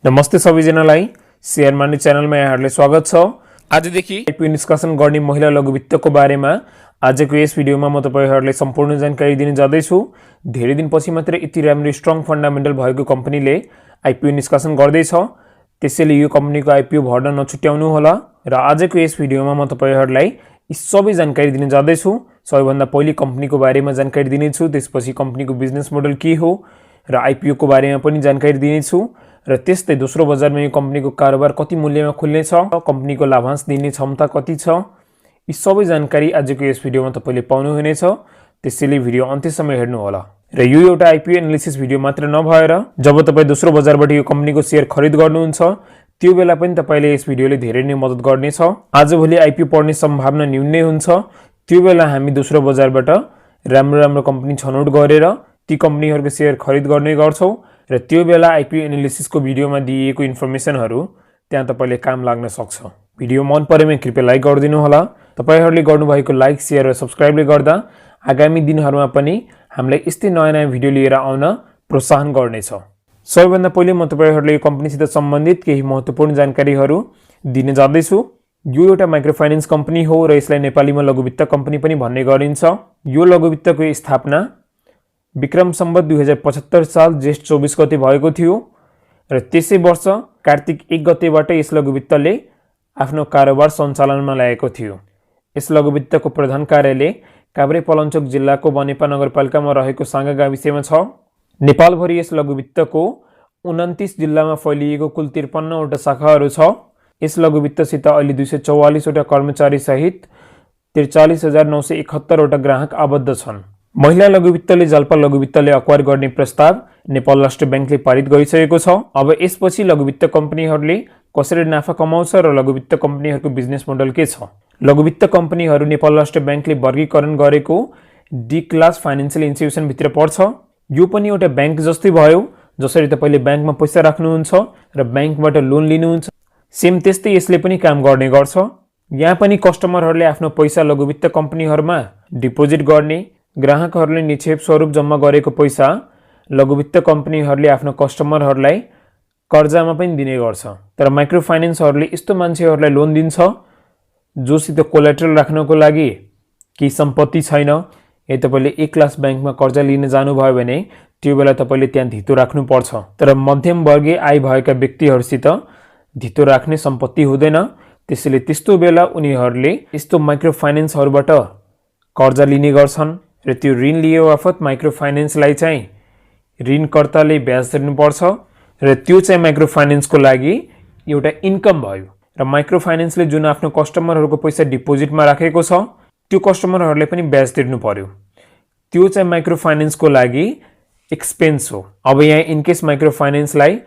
नमस्ते सबैजनालाई share market च्यानलमा यहाँहरुलाई स्वागत छ। आजदेखि आईपीओ निष्कासन गर्ने महिला लघु वित्तको बारेमा आजको यस भिडियोमा म तपाईहरुलाई सम्पूर्ण जानकारी दिन जाँदै छु। धेरै दिनपछि मात्र यति राम्रो स्ट्रङ फन्डामेन्टल भएको कम्पनीले आईपीओ निष्कासन गर्दै छ। त्यसैले यो कम्पनीको आईपीओ भर्न नछुट्याउनु होला र आजको यस भिडियोमा म तपाईहरुलाई यी सबै जानकारी दिन जाँदै छु। सबैभन्दा पहिले कम्पनीको बारेमा जानकारी दिने छु, त्यसपछि कम्पनीको बिजनेस मोडल के हो र आईपीओ को बारेमा पनि जानकारी दिने छु र त्यस्तै दोस्रो बजारमा यो कम्पनीको कारोबार कति मूल्यमा खुल्ने छ, कम्पनीको लाभांश दिने क्षमता कति छ, यी सबै जानकारी आजको यस भिडियोमा तपाईले पाउनु हुनेछ। त्यसैले भिडियो अन्त्यसम्म हेर्नु होला। र यो एउटा आईपीओ एनालिसिस भिडियो मात्र नभएर जब तपाई दोस्रो बजारबाट यो कम्पनीको शेयर खरिद गर्नुहुन्छ त्यो बेला पनि तपाईले यस भिडियोले धेरै नै मद्दत गर्नेछ। आजभोलि आईपीओ पर्ने सम्भावना न्यून नै हुन्छ, त्यो बेला हामी दोस्रो बजारबाट राम्रो कम्पनी छनौट गरेर ती कम्पनीहरुको शेयर खरिद गर्ने गर्छौं र त्यो बेला आईपीओ एनालिसिसको भिडियोमा दिएको इन्फर्मेसनहरु त्यहाँ तपाईले काम लाग्न सक्छ। भिडियो मन परेमा कृपया लाइक गरिदिनु होला। तपाईहरुले गर्नुभएको लाइक, शेयर र सब्स्क्राइबले गर्दा आगामी दिनहरुमा पनि हामीलाई यस्तै नयाँ भिडियो लिएर आउन प्रोत्साहन गर्नेछ। सबैभन्दा पहिले म तपाईहरुले यो कम्पनीसित सम्बन्धित केही महत्त्वपूर्ण जानकारीहरु दिन जाँदै छु। यो एउटा माइक्रो फाइनान्स कम्पनी हो र यसलाई नेपालीमा लघु वित्त कम्पनी पनि भन्ने गरिन्छ। यो लघु वित्तको स्थापना विक्रम सम्वत 2075 साल जेष्ठ 24 गते भएको थियो र त्यसै वर्ष कार्तिक 1 गतेबाट यस लघु वित्तले आफ्नो कारोबार सञ्चालनमा ल्याएको थियो। यस लघु वित्तको प्रधान कार्यालय काभ्रेपलाञ्चोक जिल्लाको बनेपा नगरपालिकामा रहेको साँगा गाविसमा छ। नेपालभरि यस लघु वित्तको 29 जिल्लामा फैलिएको कुल 53 वटा शाखाहरू छ। यस लघु वित्तसित अहिले 244 वटा कर्मचारी सहित 43971 वटा ग्राहक आबद्ध छन्। महिला लघु वित्तले जाल्पा लघु वित्तले अक्वायर गर्ने प्रस्ताव नेपाल राष्ट्र बैंकले पारित गरिसकेको छ। अब यसपछि लघु वित्त कम्पनीहरूले कसरी नाफा कमाउँछ र लघु वित्त कम्पनीहरूको बिजनेस मोडल के छ। लघु वित्त कम्पनीहरू नेपाल राष्ट्र बैंकले वर्गीकरण गरेको डी क्लास फाइनान्शियल इन्स्टिट्युसन भित्र पर्छ। यो पनि एउटा बैंक जस्तै भयो। जसरी तपाईले बैंकमा पैसा राख्नुहुन्छ र बैंकबाट लोन लिनुहुन्छ, सेम त्यस्तै यसले पनि काम गर्ने गर्छ। यहाँ पनि कस्टमरहरूले आफ्नो पैसा लघु वित्त कम्पनीहरूमा डिपोजिट गर्ने, ग्राहकहरूले निक्षेप स्वरूप जम्मा गरेको पैसा लघु वित्त कम्पनीहरूले आफ्नो कस्टमरहरूलाई कर्जामा पनि दिने गर्छ। तर माइक्रो फाइनान्सहरूले यस्तो मान्छेहरूलाई लोन दिन्छ जोसित कोलेटरल राख्नको लागि केही सम्पत्ति छैन। यदि तपाईले ए क्लास बैंकमा कर्जा लिन जानुभयो भने त्यो बेला तपाईले त्यहाँ धितो राख्नु पर्छ। तर मध्यम वर्गीय आय भएका व्यक्तिहरूसित धितो राख्ने सम्पत्ति हुँदैन। त्यसैले त्यस्तो बेला उनीहरूले यस्तो माइक्रो फाइनान्सहरूबाट कर्जा लिने गर्छन् र त्यो ऋण लिए बापत माइक्रो फाइनान्सलाई चाहिँ ऋणकर्ताले ब्याज तिर्नुपर्छ र त्यो चाहिँ माइक्रो फाइनान्सको लागि एउटा इन्कम भयो। र माइक्रो फाइनान्सले जुन आफ्नो कस्टमरहरूको पैसा डिपोजिटमा राखेको छ त्यो कस्टमरहरूले पनि ब्याज तिर्नु पर्यो। त्यो चाहिँ माइक्रो फाइनान्सको लागि एक्सपेन्स हो। अब यहाँ इनकेस माइक्रो फाइनान्सलाई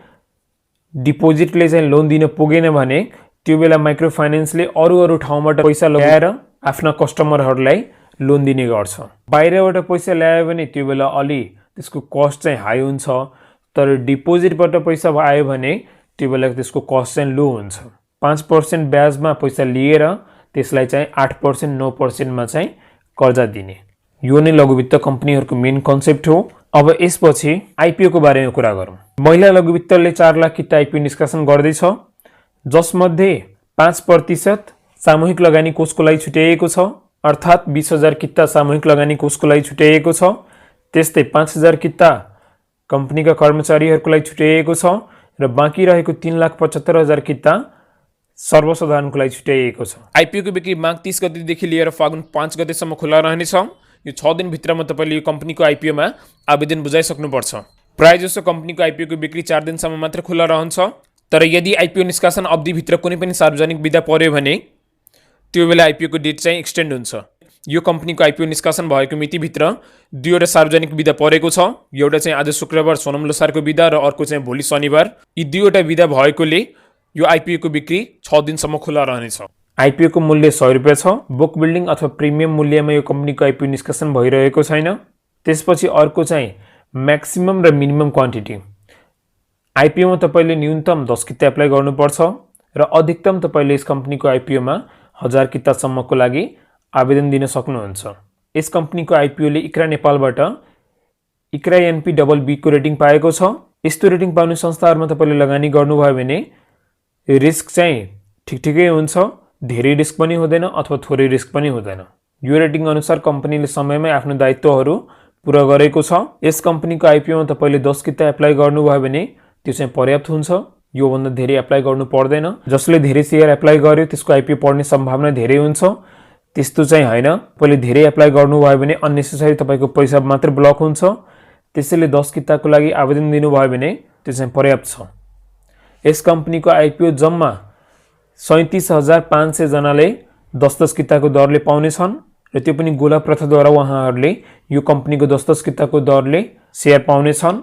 डिपोजिटले चाहिँ लोन दिन पुगेन भने त्यो बेला माइक्रो फाइनान्सले अरू ठाउँबाट पैसा ल्याएर आफ्ना कस्टमरहरूलाई लोन दिने गर्छ। बाहिरबाट पैसा ल्यायो भने त्यो बेला अलि त्यसको कस्ट चाहिँ हाई हुन्छ, तर डिपोजिटबाट पैसा आयो भने त्यो बेला त्यसको कस्ट चाहिँ लो हुन्छ। 5% ब्याजमा पैसा लिएर त्यसलाई चाहिँ 8% 9% मा चाहिँ कर्जा दिने, यो नै लघु वित्त कम्पनीहरूको मेन कन्सेप्ट हो। अब यसपछि आईपीओ को बारेमा कुरा गरौँ। महिला लघु वित्तले 4 लाख किता आईपीओ निष्कासन गर्दैछ, जसमध्ये 5% सामूहिक लगानी कोषको लागि छुट्याइएको छ, अर्थात 20,000 किता सामूहिक लगानी कोषको लागि छुट्याइएको छ। त्यस्तै 5,000 किता कम्पनीका कर्मचारीहरूको लागि छुट्याइएको छ र बाँकी रहेको 3,75,000 किता सर्वसाधारणको लागि छुट्याइएको छ। आईपीओ को बिक्री माघ 30 गतेदेखि लिएर फागुन 5 गतेसम्म खुला रहनेछ। यो 6 दिन भित्रमा तपाईले यो कम्पनीको आईपीओमा आवेदन बुझाइसक्नुपर्छ। प्रायजसो कम्पनीको आईपीओ को बिक्री 4 दिनसम्म मात्र खुला रहन्छ। तर यदि आईपीओ निष्कासन अवधि भित्र कुनै पनि सार्वजनिक बिदा पर्यो भने त्यो बेला आईपीओ को डेट चाहिँ एक्सटेन्ड हुन्छ। यो कम्पनीको आईपीओ निष्कासन भएको मिति भित्र दुईवटा सार्वजनिक बिदा परेको छ। एउटा चाहिँ आज शुक्रबार सोनम लोसारको बिदा र अर्को चाहिँ भोलि शनिबार। यी दुईवटा बिदा भएकोले यो आईपीओ को बिक्री 6 दिनसम्म खुला रहनेछ। आईपीओ को मूल्य 100 रुपैयाँ छ। बुक बिल्डिङ अथवा प्रिमियम मूल्यमा यो कम्पनीको आईपीओ निष्कासन भइरहेको छैन। त्यसपछि अर्को चाहिँ म्याक्सिमम र मिनिमम क्वान्टिटी। आईपीओमा तपाईले न्यूनतम 10 किता एप्लाई गर्नुपर्छ र अधिकतम तपाईले यस कम्पनीको आईपीओमा 1000 कितासम्मको लागि आवेदन दिन सक्नुहुन्छ। यस कम्पनीको आईपीओले इक्रा नेपालबाट इक्रा एनपी BB को रेटिङ पाएको छ। यस्तो रेटिङ पाउने संस्थाहरुमा तपाईले लगानी गर्नुभयो भने रिस्क चाहिँ ठिकठिकै हुन्छ, धेरै रिस्क पनि हुँदैन अथवा थोरै रिस्क पनि हुँदैन। यो रेटिङ अनुसार कम्पनीले समयमै आफ्नो दायित्वहरू पूरा गरेको छ। यस कम्पनीको आईपीओ मा तपाईले 10 किता एप्लाई गर्नुभयो भने त्यो चाहिँ पर्याप्त हुन्छ। यो भन्दा धेरै एप्लाई गर्नु पर्दैन। जसले धेरै शेयर एप्लाई गर्यो त्यसको आईपीओ पर्ने सम्भावना धेरै हुन्छ। त्यस्तो चाहिँ हैन। पहिले धेरै एप्लाई गर्नुभयो भने अननेसेसरी तपाईको पैसा मात्र ब्लक हुन्छ। त्यसैले 10 किताको लागि आवेदन दिनुभयो भने त्यो चाहिँ पर्याप्त छ। यस कम्पनीको आईपीओ जम्मा 37,500 जनाले 10-10 किताको दरले पाउने छन् र त्यो पनि गोला प्रथाद्वारा उहाँहरूले यो कम्पनीको 10-10 किताको दरले शेयर पाउने छन्।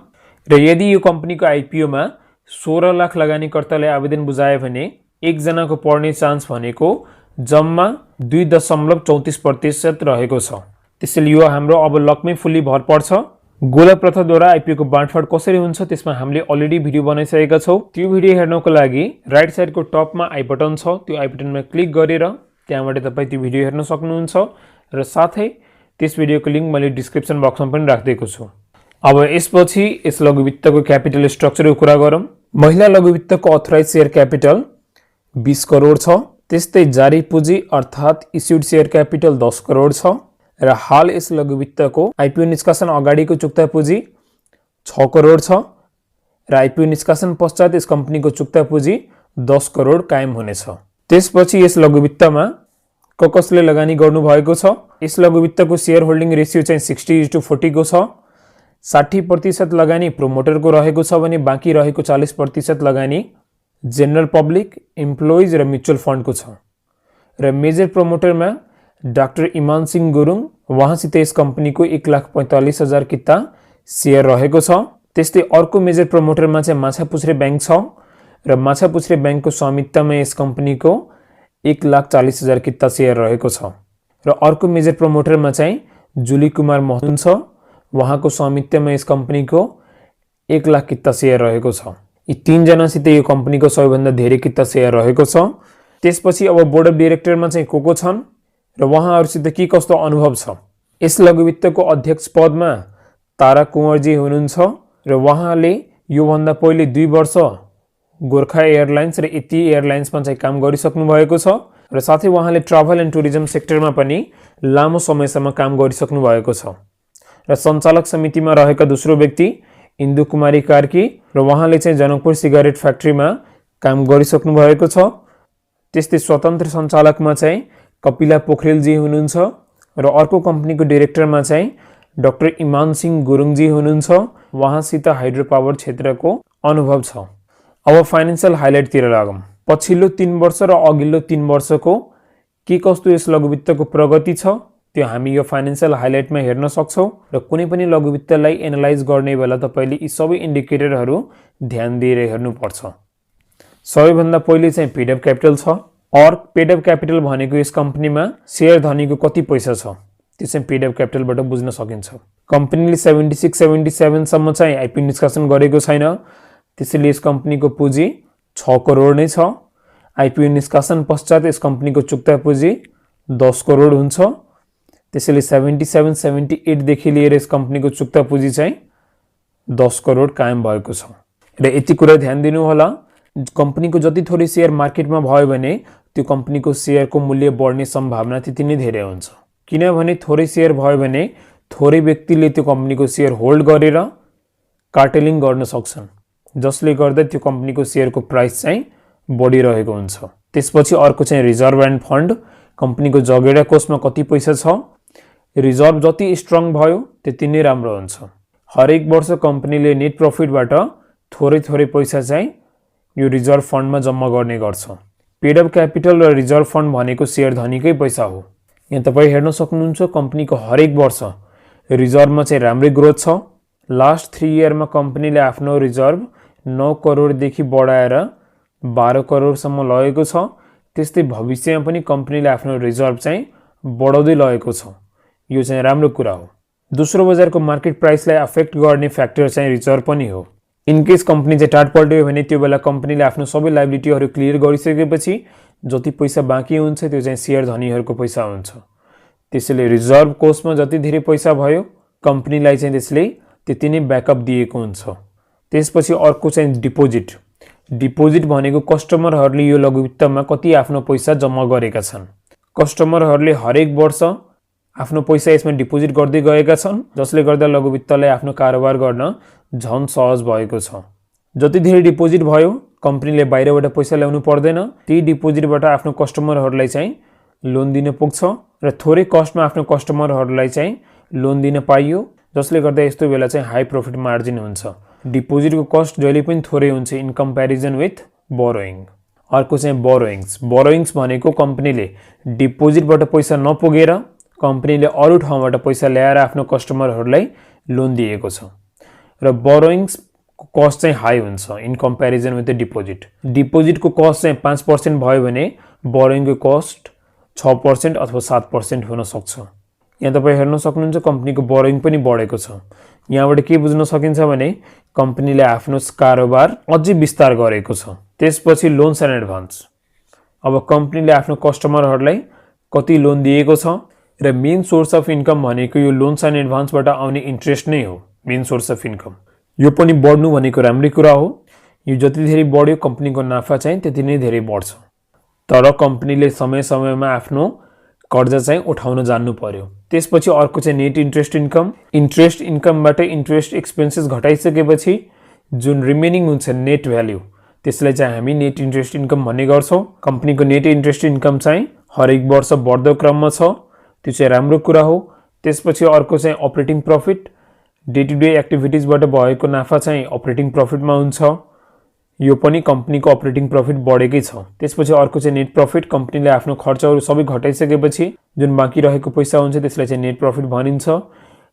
र यदि यो कम्पनीको आईपीओ मा 16 लाख लगानीकर्ताले आवेदन बुझाए भने एक जनाको पर्ने चान्स भनेको जम्मा 2.34% रहेको छ। त्यसैले यो हाम्रो अब लकमै फुल्ली भर पर्छ। गोला प्रथाद्वारा आईपीओ को बाँडफाँड कसरी हुन्छ त्यसमा हामीले अलरेडी भिडियो बनाइसकेका छौं। त्यो भिडियो हेर्नको लागि राइट साइडको टपमा आई बटन छ, त्यो आई बटनमा क्लिक गरेर त्यहाँबाट तपाई त्यो भिडियो हेर्न सक्नुहुन्छ र साथै त्यस भिडियोको लिंक मैले डिस्क्रिप्सन बक्समा पनि राखिदिएको छु। अब यसपछि यस लघुवित्तको क्यापिटल स्ट्रक्चरको कुरा गरौँ। महिला लघुवित्तको अथराइज शेयर क्यापिटल 20 करोड छ। त्यस्तै जारी पुँजी अर्थात इस्युड शेयर क्यापिटल 10 करोड छ र हाल यस लघुवित्तको आईपीओ निष्कासन अगाडिको चुक्ता पुँजी 6 करोड छ र आईपीओ निष्कासन पश्चात यस कम्पनीको चुक्ता पुँजी 10 करोड कायम हुनेछ। त्यसपछि यस लघुवित्तमा कसले लगानी गर्नु भएको छ। यस लघुवित्तको शेयर होल्डिङ रेशियो चाहिँ 60:40 को छ। 60% लगानी प्रोमोटरको रहेको छ भने बाँकी रहेको 40% लगानी जनरल पब्लिक, एम्प्लोइज र म्युचुअल फन्डको छ। र मेजर प्रोमोटरमा डाक्टर इमान सिंह गुरुङ, उहाँसित यस कम्पनीको 1,45,000 किता शेयर रहेको छ। त्यस्तै अर्को मेजर प्रोमोटरमा चाहिँ माछापुच्छ्रे बैंक छ र माछापुच्छ्रे बैंकको स्वामित्वमा यस कम्पनीको 1,40,000 किता शेयर रहेको छ। र अर्को मेजर प्रोमोटरमा चाहिँ जुली कुमार महतुन छ, उहाँको स्वामित्वमा यस कम्पनीको 1 लाख किता शेयर रहेको छ। यी तीन जनासित यो कम्पनीको सबैभन्दा धेरै किता शेयर रहेको छ। त्यसपछि अब बोर्ड अफ डाइरेक्टरमा चाहिँ को छन् र उहाँहरुसित के कस्तो अनुभव छ। यस लघुवित्तको अध्यक्ष पदमा तारा कुँवरजी हुनुहुन्छ र उहाँले यो भन्दा पहिले 2 वर्ष गोरखा एयरलाइन्स र यति एयरलाइन्समा चाहिँ काम गरिसक्नु भएको छ र साथै उहाँले ट्राभल एन्ड टुरिज्म सेक्टरमा पनि लामो समयसम्म काम गरिसक्नु भएको छ। र सञ्चालक समितिमा रहेका दोस्रो व्यक्ति इन्दु कुमारी कार्की र उहाँले चाहिँ जनकपुर सिगारेट फ्याक्ट्रीमा काम गरिसक्नु भएको छ। त्यस्तै स्वतन्त्र सञ्चालकमा चाहिँ कपिला पोखरेलजी हुनुहुन्छ र अर्को कम्पनीको डाइरेक्टरमा चाहिँ डाक्टर इमान सिंह गुरुङजी हुनुहुन्छ, उहाँसित हाइड्रो पावर क्षेत्रको अनुभव छ। अब फाइनान्शियल हाइलाइटतिर लागौं। पछिल्लो 3 वर्ष र अघिल्लो 3 वर्षको के कस्तो यस लघुवित्तको प्रगति छ त्यो हामी यो फाइनान्शियल हाइलाइटमा हेर्न सक्छौं र कुनै पनि लघुवित्तलाई एनालाइज गर्ने बेला तपाईले यी सबै इन्डिकेटरहरू ध्यान दिएर हेर्नुपर्छ। सबैभन्दा पहिले चाहिँ पेड अप क्यापिटल छ। और पेड अप क्यापिटल भनेको यस कम्पनीमा शेयर धनीको कति पैसा छ त्यो चाहिँ पेड अप क्यापिटलबाट बुझ्न सकिन्छ। कम्पनीले 76-77 सम्म चाहिँ आईपीओ निष्कासन गरेको छैन, त्यसैले यस कम्पनीको पुँजी 6 करोड नै छ। आईपीओ निष्कासन पश्चात यस कम्पनीको चुक्ता पुँजी 10 करोड हुन्छ। त्यसैले 77-78 देखि लिएर यस कम्पनीको चुक्ता पुँजी चाहिँ 10 करोड कायम भएको छ। र यति कुरा ध्यान दिनु होला, कम्पनीको जति थोरै शेयर मार्केटमा भयो भने त्यो कम्पनीको शेयरको मूल्य बढ्ने सम्भावना त्यति नै धेरै हुन्छ। किनभने थोरै शेयर भयो भने थोरै व्यक्तिले त्यो कम्पनीको शेयर होल्ड गरेर कार्टेलिङ गर्न सक्छन्, जसले गर्दा त्यो कम्पनीको शेयरको प्राइस चाहिँ बढिरहेको हुन्छ। त्यसपछि अर्को चाहिँ रिजर्भ एन्ड फन्ड, कम्पनीको जगेडा कोषमा कति पैसा छ। रिजर्भ जति स्ट्रङ भयो त्यति नै राम्रो हुन्छ। हरेक वर्ष कम्पनीले नेट प्रॉफिटबाट थोरै पैसा चाहिँ यो रिजर्भ फन्डमा जम्मा गर्ने गर्छ। पेड अप क्यापिटल र रिजर्भ फन्ड भनेको शेयर धनीकै पैसा हो। यहाँ तपाई हेर्न सक्नुहुन्छ कम्पनीको हरेक वर्ष रिजर्भमा चाहिँ राम्रै ग्रोथ छ। लास्ट 3 इयरमा कम्पनीले आफ्नो रिजर्भ 9 करोड देखि बढाएर 12 करोड सम्म लगेको छ। त्यस्तै भविष्यमा पनि कम्पनीले आफ्नो रिजर्भ चाहिँ बढाउँदै लगेको छ। यो चाहिँ राम्रो कुरा हो। दोस्रो बजारको मार्केट प्राइसलाई अफेक्ट गर्ने फ्याक्टर चाहिँ रिजर्भ पनि हो। इन केस कम्पनी चाहिँ टाट पल्ट्यो भने त्यो बेला कम्पनीले आफ्नो सबै लायबिलिटीहरू क्लियर गरिसकेपछि जति पैसा बाँकी हुन्छ त्यो चाहिँ शेयर धनीहरूको पैसा हुन्छ। त्यसैले रिजर्भ कोषमा जति धेरै पैसा भयो कम्पनीलाई चाहिँ त्यसले त्यति नै ब्याकअप दिएको हुन्छ। त्यसपछि अर्को चाहिँ डिपोजिट। डिपोजिट भनेको कस्टमरहरूले यो लघु वित्तमा कति आफ्नो पैसा जम्मा गरेका छन्। कस्टमरहरूले हरेक वर्ष आफ्नो पैसा यसमा डिपोजिट गर्दै गएका छन्, जसले गर्दा लघु वित्तलाई आफ्नो कारोबार गर्न झन सहज भएको छ। जति धेरै डिपोजिट भयो कम्पनीले बाहिरबाट पैसा ल्याउनु पर्दैन, त्यही डिपोजिटबाट आफ्नो कस्टमरहरूलाई चाहिँ लोन दिन पुग्छ र थोरै कस्टमा आफ्नो कस्टमरहरूलाई चाहिँ लोन दिन पाइयो, जसले गर्दा यस्तो बेला चाहिँ हाई प्रॉफिट मार्जिन हुन्छ। डिपोजिटको कस्ट जहिले पनि थोरै हुन्छ इन कम्प्यारिजन विथ बोरोइङ। अर्को चाहिँ बोरोइङ्स। बोरोइङ्स भनेको कम्पनीले डिपोजिटबाट पैसा नपुगेर कम्पनीले अरू ठाउँबाट पैसा ल्याएर आफ्नो कस्टमरहरूलाई लोन दिएको छ र बोरोइङ्स कस्ट चाहिँ हाई हुन्छ in comparison with the deposit. डिपोजिटको कस्ट चाहिँ 5% भयो भने बोरोइङको कस्ट 6% अथवा 7% हुन सक्छ। यहाँ तपाईँ हेर्न सक्नुहुन्छ कम्पनीको बोरोइङ पनि बढेको छ। यहाँबाट के बुझ्न सकिन्छ भने कम्पनीले आफ्नो कारोबार अझै विस्तार गरेको छ। त्यसपछि लोन्स एन्ड एडभान्स। अब कम्पनीले आफ्नो कस्टमरहरूलाई कति लोन दिएको छ र मेन सोर्स अफ इन्कम भनेको यो लोन्स एन्ड एडभान्सबाट आउने इन्ट्रेस्ट नै हो मेन सोर्स अफ इन्कम। यो पनि बढ्नु भनेको राम्रै कुरा हो। यो जति धेरै बढ्यो कम्पनीको नाफा चाहिँ त्यति नै धेरै बढ्छ। तर कम्पनीले समय समयमा आफ्नो कर्जा चाहिँ उठाउन जान्नु पर्यो। त्यसपछि अर्को चाहिँ नेट इन्ट्रेस्ट इन्कम। इन्ट्रेस्ट इन्कमबाट इन्ट्रेस्ट एक्सपेन्सेस घटाइसकेपछि जुन रिमेनिङ हुन्छ नेट भ्याल्यु, त्यसलाई चाहिँ हामी नेट इन्ट्रेस्ट इन्कम भन्ने गर्छौँ। कम्पनीको नेट इन्ट्रेस्ट इन्कम चाहिँ हरेक वर्ष बढ्दो क्रममा छ, त्यो चाहिँ राम्रो कुरा हो। त्यसपछि अर्को चाहिँ operating profit. Day to day एक्टिभिटिजबाट भएको नाफा चाहिँ अपरेटिङ प्रफिटमा हुन्छ, यो पनि कम्पनीको अपरेटिङ प्रफिट बढेकै छ। त्यसपछि अर्को चाहिँ नेट प्रफिट। कम्पनीले आफ्नो खर्चहरू सबै घटाइसकेपछि जुन बाँकी रहेको पैसा हुन्छ त्यसलाई चाहिँ नेट प्रफिट भनिन्छ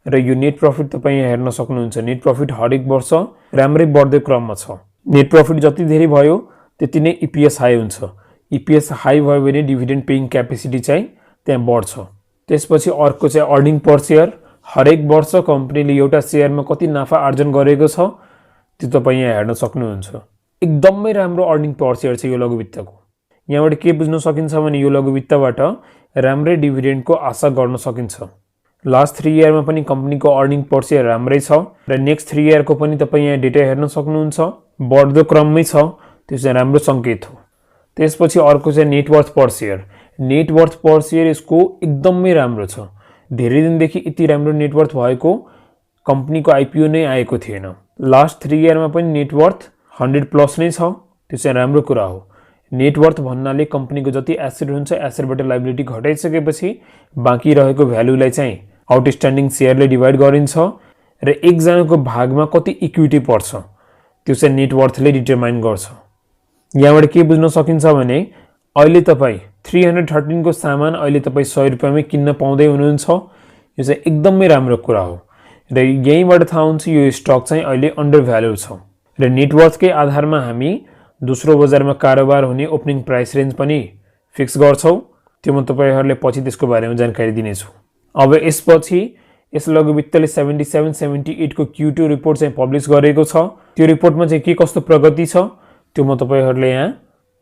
र यो नेट प्रफिट तपाईँ यहाँ हेर्न सक्नुहुन्छ। नेट प्रफिट हरेक वर्ष राम्रै बढ्दै क्रममा छ। नेट प्रफिट जति धेरै भयो त्यति नै इपिएस हाई हुन्छ। इपिएस हाई भयो भने डिभिडेन्ड पेइङ क्यापेसिटी चाहिँ त्यहाँ बढ्छ। त्यसपछि अर्को चाहिँ अर्निङ पर सेयर। हरेक वर्ष कम्पनीले एउटा सेयरमा कति नाफा आर्जन गरेको छ त्यो तपाईँ यहाँ हेर्न सक्नुहुन्छ। एकदमै राम्रो अर्निङ पर सेयर छ यो लघु वित्तको। यहाँबाट के बुझ्न सकिन्छ भने यो लघु वित्तबाट राम्रै डिभिडेन्डको आशा गर्न सकिन्छ। लास्ट 3 इयरमा पनि कम्पनीको अर्निङ पर सेयर राम्रै छ र नेक्स्ट 3 इयरको पनि तपाईँ यहाँ डेटा हेर्न सक्नुहुन्छ, बढ्दो क्रममै छ, त्यो चाहिँ राम्रो सङ्केत हो। त्यसपछि अर्को चाहिँ नेटवर्थ पर सेयर। नेटवर्थ पर सेयर यसको एकदमै राम्रो छ। धेरै दिनदेखि यति राम्रो नेटवर्थ भएको कम्पनीको आइपिओ नै आएको थिएन। लास्ट 3 इयरमा पनि नेटवर्थ 100+ नै छ, त्यो चाहिँ राम्रो कुरा हो। नेटवर्थ भन्नाले कम्पनीको जति एसेट हुन्छ एसेटबाट लाइबिलिटी घटाइसकेपछि बाँकी रहेको भ्यालुलाई चाहिँ आउटस्ट्यान्डिङ सेयरले डिभाइड गरिन्छ र एकजनाको भागमा कति इक्विटी पर्छ त्यो चाहिँ नेटवर्थले डिटरमाइन गर्छ। यहाँबाट के बुझ्न सकिन्छ भने अहिले तपाईँ 313 को सामान अहिले तपाईँ 100 रुपियाँमै किन्न पाउँदै हुनुहुन्छ, यो चाहिँ एकदमै राम्रो कुरा हो र यहीँबाट थाहा हुन्छ यो स्टक चाहिँ अहिले अन्डर भ्यालु छ र नेटवर्थकै आधारमा हामी दोस्रो बजारमा कारोबार हुने ओपनिङ प्राइस रेन्ज पनि फिक्स गर्छौँ। त्यो म तपाईहरुले पछि त्यसको बारेमा जानकारी दिनेछु। अब यसपछि यस लघु वित्तले 77-78 को Q2 रिपोर्ट चाहिँ पब्लिश गरेको छ। त्यो रिपोर्टमा चाहिँ के कस्तो प्रगति छ त्यो म तपाईहरुले यहाँ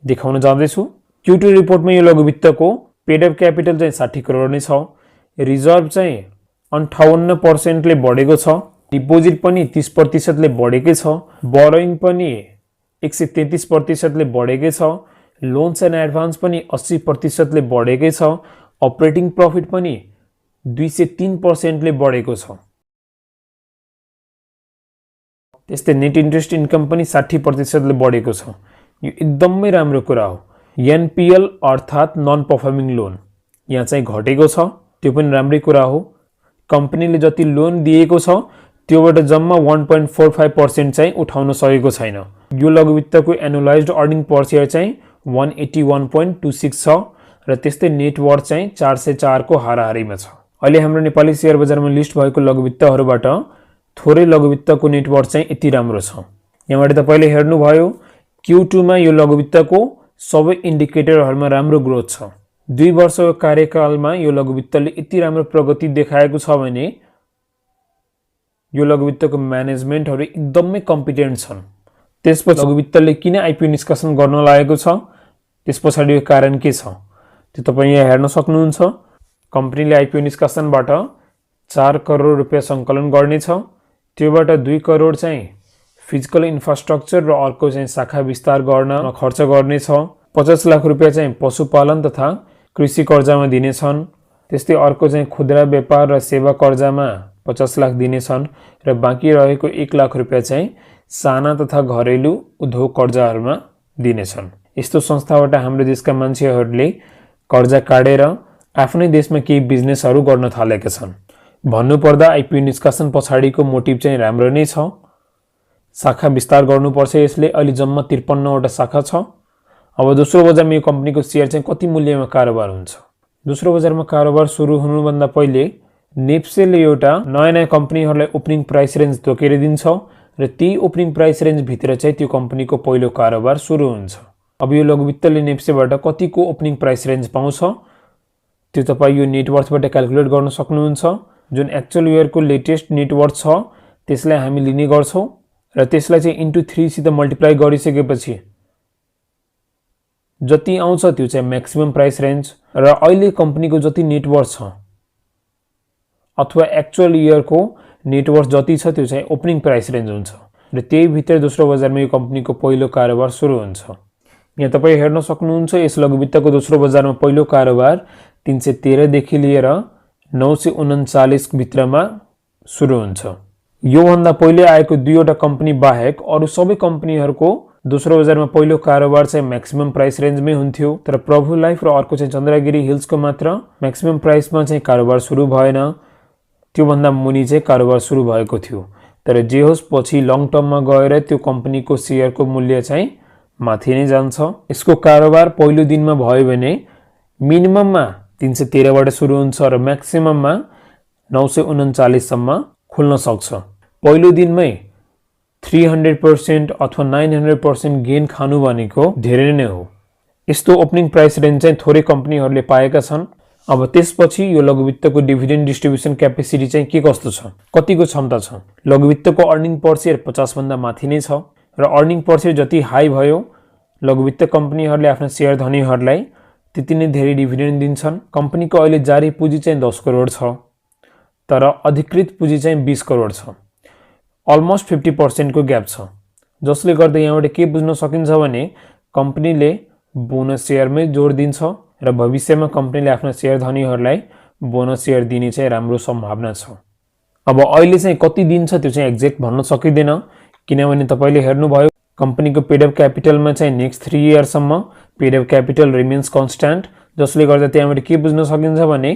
देखाउन जाँदैछु। Q2 रिपोर्टमा यो लघु वित्तको पेड अप क्यापिटल चाहिँ 60 करोड नै छ, रिजर्भ चाहिँ 58% ले बढेको छ, डिपोजिट पनि 30% ले बढेकै छ, बोरोइङ पनि 133% ले बढेकै छ, लोन्स एन्ड एडभान्स पनि 80% ले बढेकै छ, अपरेटिङ प्रफिट पनि 203% ले बढेको छ। त्यस्तै नेट इन्ट्रेस्ट इन्कम पनि 60% ले बढेको छ। यो एकदमै राम्रो कुरा हो। एनपीएल अर्थात नन परफर्मिङ लोन यहाँ चाहिँ घटेको छ, त्यो पनि राम्रै कुरा हो। कम्पनीले जति लोन दिएको छ त्योबाट जम्मा 1.45% चाहिँ उठाउन सकेको छैन। यो लघु वित्तको एनुअलाइज्ड अर्निङ पर शेयर चाहिँ 181.26 छ र त्यस्तै नेट वर्थ चाहिँ 404 को हाराहारीमा छ। अहिले हाम्रो नेपाली शेयर बजारमा लिस्ट भएको लघु वित्तहरुबाट थोरै लघु वित्तको नेट वर्थ चाहिँ यति राम्रो छ। यहाँबाट तपाईले हेर्नुभयो Q2 मा यो लघु वित्तको सबै इन्डिकेटरहरुमा राम्रो ग्रोथ छ। 2 वर्षको कार्यकालमा यो लघु वित्तले यति राम्रो प्रगति देखाएको छ भने यो लघु वित्तको म्यानेजमेन्टहरु एकदमै कम्पिटेन्ट छन्। त्यसपछि लघु वित्तले किन आइपिओ निष्कासन गर्न लागेको छ, त्यसपछाडीको कारण के छ त्यो तपाई यहाँ हेर्न सक्नुहुन्छ। कम्पनीले आइपिओ निष्कासनबाट 4 करोड रुपैयाँ संकलन गर्ने छ, त्योबाट 2 करोड चाहिँ फिजिकल इन्फ्रास्ट्रक्चर र अर्को चाहिँ शाखा विस्तार गर्न खर्च गर्नेछ। 50 लाख रुपैयाँ चाहिँ पशुपालन तथा कृषि कर्जामा दिनेछन्। त्यस्तै अर्को चाहिँ खुद्रा व्यापार र सेवा कर्जामा 50 लाख दिनेछन् र बाँकी रहेको 1 लाख रुपैयाँ चाहिँ साना तथा घरेलु उद्योग कर्जाहरूमा दिनेछन्। यस्तो संस्थाबाट हाम्रो देशका मान्छेहरूले कर्जा काटेर आफ्नै देशमा केही बिजनेसहरू गर्न थालेका छन्। भन्नुपर्दा आइपिओ निष्कासन पछाडिको मोटिभ चाहिँ राम्रो नै छ। शाखा विस्तार गर्नुपर्छ। यसले अहिले जम्मा 53 वटा शाखा छ। अब दोस्रो बजारमा यो कम्पनीको सेयर चाहिँ कति मूल्यमा कारोबार हुन्छ? दोस्रो बजारमा कारोबार सुरु हुनुभन्दा पहिले नेप्सेले एउटा नयाँ कम्पनीहरूलाई ओपनिङ प्राइस रेन्ज तोकेर दिन्छ र त्यही ओपनिङ प्राइस रेन्ज भित्र चाहिँ त्यो कम्पनीको पहिलो कारोबार सुरु हुन्छ। अब यो लघुवित्तले नेप्सेबाट कतिको ओपनिङ प्राइस रेन्ज पाउँछ त्यो तपाईँ यो नेटवर्थबाट क्याल्कुलेट गर्न सक्नुहुन्छ। जुन एक्चुअल इयरको लेटेस्ट नेटवर्थ छ त्यसलाई हामी लिने गर्छौं र त्यसलाई चाहिँ इन्टु 3 सित मल्टिप्लाई गरिसकेपछि जति आउँछ त्यो चाहिँ म्याक्सिमम प्राइस रेन्ज र अहिले कम्पनीको जति नेटवर्थ छ अथवा एक्चुअल इयरको नेटवर्थ जति छ त्यो चाहिँ ओपनिङ प्राइस रेन्ज हुन्छ र त्यही भित्र दोस्रो बजारमा यो कम्पनीको पहिलो कारोबार सुरु हुन्छ। यहाँ तपाईँ हेर्न सक्नुहुन्छ यस लघुवित्तको दोस्रो बजारमा पहिलो कारोबार 313 देखि लिएर 939 भित्रमा सुरु हुन्छ। यो भन्दा पहिले आएको दुईवटा कम्पनी बाहेक अरु सबै कम्पनीहरुको दोस्रो बजारमा पहिलो कारोबार चाहिँ म्याक्सिमम प्राइस रेन्जमै हुन्थ्यो। तर प्रभु लाइफ र अर्को चाहिँ चन्द्रगिरी हिल्सको मात्र म्याक्सिमम प्राइसमा चाहिँ कारोबार सुरु भएन, त्यो भन्दा मुनि चाहिँ कारोबार सुरु भएको थियो। तर जे होस् पछि लङ टर्ममा गएर त्यो कम्पनीको शेयरको मूल्य चाहिँ माथि नै जान्छ। यसको कारोबार पहिलो दिनमा भयो भने मिनिमममा 313 बाट सुरु हुन्छ र म्याक्सिमममा 939 सम्म खुल्न सक्छ। पहिलो दिनमै 300% अथवा 900% गेन खानु भनेको धेरै नै हो। यस्तो ओपनिङ प्राइस रेन्ज चाहिँ थोरै कम्पनीहरुले पाएका छन्। अब त्यसपछि यो लघुवित्तको डिभिडेन्ड डिस्ट्रिब्युसन क्यापेसिटी चाहिँ के कस्तो छ, कतिको क्षमता छ? लघुवित्तको अर्निङ पर शेयर 50 भन्दा माथि नै छ र अर्निङ पर शेयर जति हाई भयो लघुवित्त कम्पनीहरुले आफ्ना शेयर धनीहरुलाई त्यति नै धेरै डिभिडेन्ड दिन्छन्। कम्पनीको अहिले जारी पुँजी चाहिँ 10 करोड छ तर अधिकृत पुँजी चाहिँ 20 करोड छ। अलमोस्ट 50% को ग्याप छ, जसले गर्दा यहाँबाट के बुझ्न सकिन्छ भने कम्पनीले बोनस शेयरमै जोड दिन्छ र भविष्यमा कम्पनीले आफ्ना शेयर धनीहरुलाई बोनस शेयर दिने चाहिँ राम्रो सम्भावना छ। अब अहिले चाहिँ कति दिन्छ त्यो चाहिँ एक्ज्याक्ट भन्न सकिदैन, किनभने तपाईले हेर्नुभयो कम्पनीको पेड अप क्यापिटलमा चाहिँ नेक्स्ट 3 इयरसम्म paid up capital remains constant, जसले गर्दा त्यहाँबाट के बुझ्न सकिन्छ भने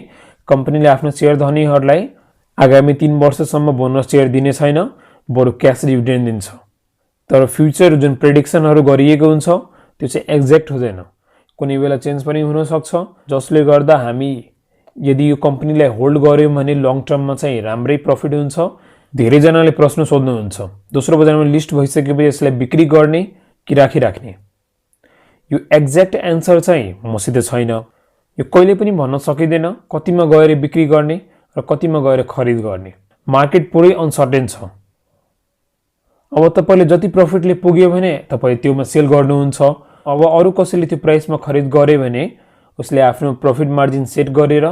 कम्पनीले आफ्नो शेयर धनीहरुलाई आगामी 3 वर्षसम्म बोनस शेयर दिने छैन, बरु क्याश डिभिडेन्ड दिन्छ। तर फ्युचर जुन प्रेडिक्सनहरु गरिएको हुन्छ त्यो चाहिँ एक्ज्याक्ट हुँदैन, कुनै बेला चेन्ज पनि हुन सक्छ, जसले गर्दा हामी यदि यो कम्पनीलाई होल्ड गर्यौं भने लङ टर्ममा चाहिँ राम्रै प्रफिट हुन्छ। धेरै जनाले प्रश्न सोध्नुहुन्छ दोस्रो बजारमा लिस्ट भइसकेपछि यसलाई बिक्री गर्ने कि राखिराख्ने। यो एक्ज्याक्ट आन्सर चाहिँ मसित छैन। यो कहिले पनि भन्न सकिदैन कतिमा गएर बिक्री गर्ने र कतिमा गएर खरिद गर्ने। मार्केट पुरै अनसर्टेन छ। अब तपाईले जति प्रफिटले पुग्यो भने तपाई त्योमा सेल गर्नुहुन्छ। अब अरु कसैले त्यो प्राइसमा खरिद गरे भने उसले आफ्नो प्रफिट मार्जिन सेट गरेर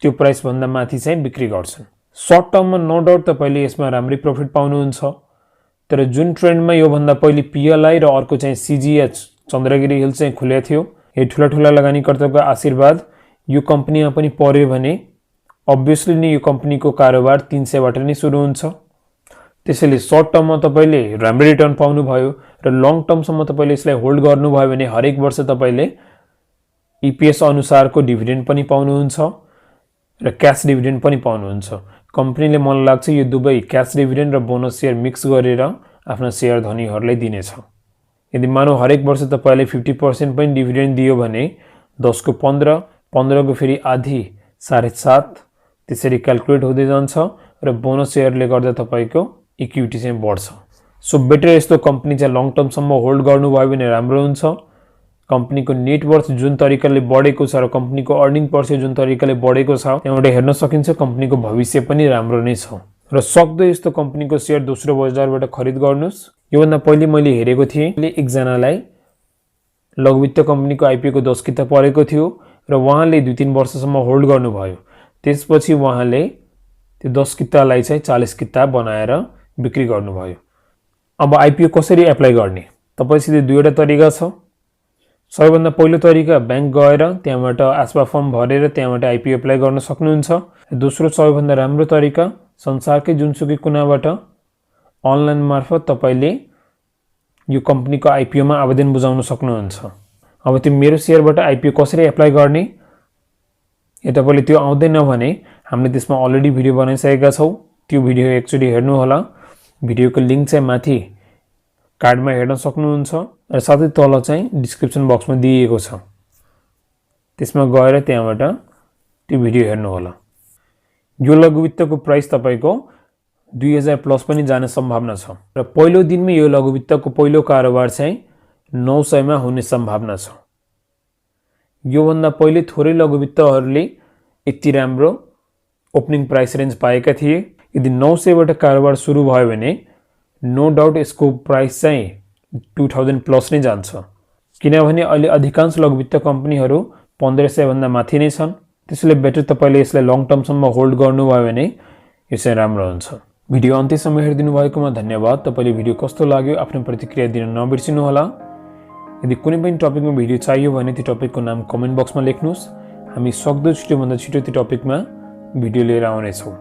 त्यो प्राइस भन्दा माथि चाहिँ बिक्री गर्छन्। सर्ट टर्ममा नो डाउट तपाईले यसमा राम्रै प्रफिट पाउनुहुन्छ। तर जुन ट्रेन्डमा यो भन्दा पहिले पीएलआई र अर्को चाहिँ सीजीएच चन्द्रगिरी हिल्स चाहिँ खुले थियो, यो ठूला लगानीकर्ताको आशीर्वाद यो कम्पनीमा पनि पर्यो भने अभियसली नै यो कम्पनीको कारोबार 300 बाट नै सुरु हुन्छ। त्यसैले सर्ट टर्ममा तपाईले राम्रो रिटर्न पाउनु भयो र लङ टर्मसम्म तपाईले यसलाई होल्ड गर्नु भयो भने हरेक वर्ष तपाईले ईपीएस अनुसारको डिभिडेन्ड पनि पाउनुहुन्छ र क्याश डिभिडेन्ड पनि पाउनुहुन्छ। कम्पनीले मलाई लाग्छ यो दुवै क्याश डिभिडेन्ड र बोनस शेयर मिक्स गरेर आफ्ना शेयर धनीहरुलाई दिनेछ। यदि मानौ हरेक वर्ष तपाईले 50% पनि डिभिडेन्ड दियो भने 10 को 15, 15 को फेरि आधी 7.5 त्यसरी क्याल्कुलेट हुँदै जान्छ र बोनस शेयरले गर्दा तपाईको इक्विटी चाहिँ बढ्छ। सो बेटर यस्तो कम्पनी चाहिँ लङ टर्मसम्म होल्ड गर्नु भयो भने राम्रो हुन्छ। कम्पनीको नेटवर्थ जुन तरिकाले बढेको छ र कम्पनीको अर्निङ पर शेयर जुन तरिकाले बढेको छ त्यहाँबाट हेर्न सकिन्छ कम्पनीको भविष्य पनि राम्रो नै छ र सक्दो यस्तो कम्पनीको शेयर दोस्रो बजारबाट खरिद गर्नुस्। यो भन्दा पहिले मैले हेरेको थिएँ एकजनालाई लघुवित्त कम्पनीको आईपीओ को 10 किता परेको थियो र उहाँले 2-3 वर्षसम्म होल्ड गर्नुभयो। त्यसपछि उहाँले त्यो 10 कितालाई चाहिँ 40 किता बनाएर बिक्री गर्नुभयो। अब आइपिओ कसरी एप्लाई गर्ने तपाईसित दुईवटा तरिका छ। सबैभन्दा पहिलो तरिका बैंक गएर त्यहाँबाट आस्पा फर्म भरेर त्यहाँबाट आइपिओ एप्लाई गर्न सक्नुहुन्छ। दोस्रो सबैभन्दा राम्रो तरिका संसारकै जुनसुकै कुनाबाट अनलाइन मार्फत तपाईले यो कम्पनीको आइपिओमा आवेदन बुझाउन सक्नुहुन्छ। अब त्यो मेरो शेयरबाट आइपिओ कसरी एप्लाई गर्ने यो तपाईले त्यो आउँदैन भने हामीले त्यसमा अलरेडी भिडियो बनाइसकेका छौं। त्यो भिडियो एकचोटी हेर्नु होला। भिडियोको लिंक चाहिँ माथि कार्डमा हेर्न सक्नुहुन्छ र साथै तल चाहिँ डिस्क्रिप्सन बक्समा दिएको छ। त्यसमा गएर त्यहाँबाट त्यो भिडियो हेर्नु होला। यो लघु वित्तको प्राइस तपाईको 2000 प्लस पनि जाने सम्भावना छ र पहिलो दिनमै यो लघु वित्तको पहिलो कारोबार चाहिँ 900 मा हुने सम्भावना छ। यो भन्दा पहिले थोरै लघु वित्तहरूले यति राम्रो ओपनिङ प्राइस रेन्ज पाएका थिए। यदि 900 बाट कारोबार सुरु भयो भने नो डाउट यसको प्राइस चाहिँ 2000 प्लस नै जान्छ, किनभने अहिले अधिकांश लघु वित्त कम्पनीहरू 1500 भन्दा माथि नै छन्। त्यसैले बेटर तपाईले यसलाई लङ टर्म सम्म होल्ड गर्नुभयो भने यो चाहिँ राम्रो हुन्छ। भिडियो अन्त्यसम्म हेरिदिनु भएकोमा धन्यवाद। तपाईले भिडियो कस्तो लाग्यो आफ्नो प्रतिक्रिया दिन नबिर्सिनु होला। यदि कुनै पनि टपिकमा भिडियो चाहियो भने त्यो टपिकको नाम कमेन्ट बक्समा लेख्नुस्। हामी सक्दो छिटो भन्दा छिटो त्यो टपिकमा भिडियो लिएर आउने छौं।